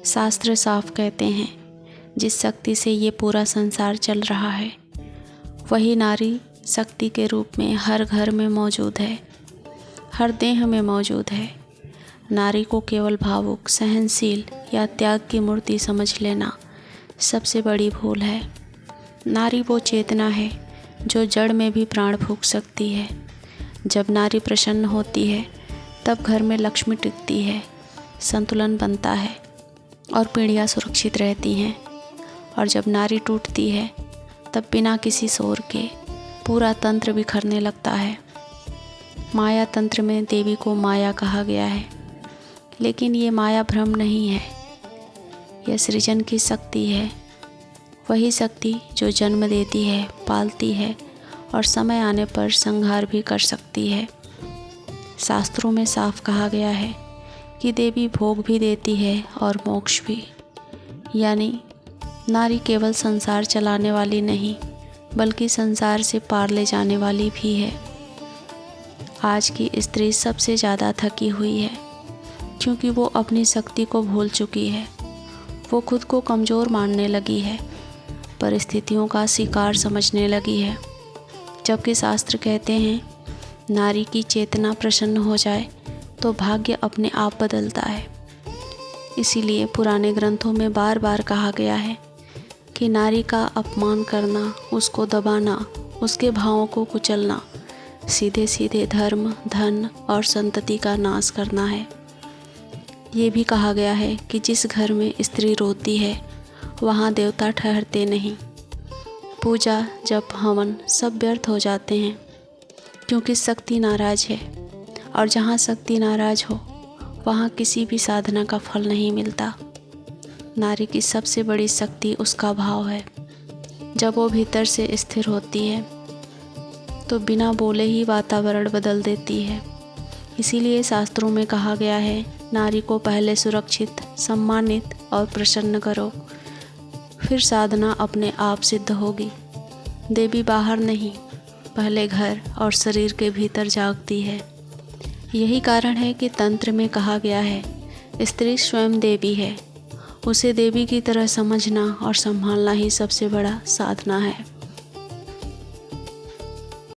शास्त्र साफ कहते हैं, जिस शक्ति से ये पूरा संसार चल रहा है वही नारी शक्ति के रूप में हर घर में मौजूद है, हर देह में मौजूद है। नारी को केवल भावुक, सहनशील या त्याग की मूर्ति समझ लेना सबसे बड़ी भूल है। नारी वो चेतना है जो जड़ में भी प्राण फूंक सकती है। जब नारी प्रसन्न होती है तब घर में लक्ष्मी टिकती है, संतुलन बनता है और पीढ़ियाँ सुरक्षित रहती हैं। और जब नारी टूटती है तब बिना किसी शोर के पूरा तंत्र बिखरने लगता है। माया तंत्र में देवी को माया कहा गया है, लेकिन ये माया भ्रम नहीं है, यह सृजन की शक्ति है। वही शक्ति जो जन्म देती है, पालती है और समय आने पर संहार भी कर सकती है। शास्त्रों में साफ कहा गया है कि देवी भोग भी देती है और मोक्ष भी। यानी नारी केवल संसार चलाने वाली नहीं, बल्कि संसार से पार ले जाने वाली भी है। आज की स्त्री सबसे ज़्यादा थकी हुई है, क्योंकि वो अपनी शक्ति को भूल चुकी है। वो खुद को कमज़ोर मानने लगी है, परिस्थितियों का शिकार समझने लगी है। जबकि शास्त्र कहते हैं, नारी की चेतना प्रसन्न हो जाए तो भाग्य अपने आप बदलता है। इसीलिए पुराने ग्रंथों में बार बार कहा गया है कि नारी का अपमान करना, उसको दबाना, उसके भावों को कुचलना, सीधे सीधे धर्म, धन और संतति का नाश करना है। ये भी कहा गया है कि जिस घर में स्त्री रोती है वहाँ देवता ठहरते नहीं। पूजा, जप, हवन सब व्यर्थ हो जाते हैं, क्योंकि शक्ति नाराज है। और जहाँ शक्ति नाराज हो वहाँ किसी भी साधना का फल नहीं मिलता। नारी की सबसे बड़ी शक्ति उसका भाव है। जब वो भीतर से स्थिर होती है तो बिना बोले ही वातावरण बदल देती है। इसीलिए शास्त्रों में कहा गया है, नारी को पहले सुरक्षित, सम्मानित और प्रसन्न करो, फिर साधना अपने आप सिद्ध होगी। देवी बाहर नहीं, पहले घर और शरीर के भीतर जागती है। यही कारण है कि तंत्र में कहा गया है, स्त्री स्वयं देवी है। उसे देवी की तरह समझना और संभालना ही सबसे बड़ा साधना है।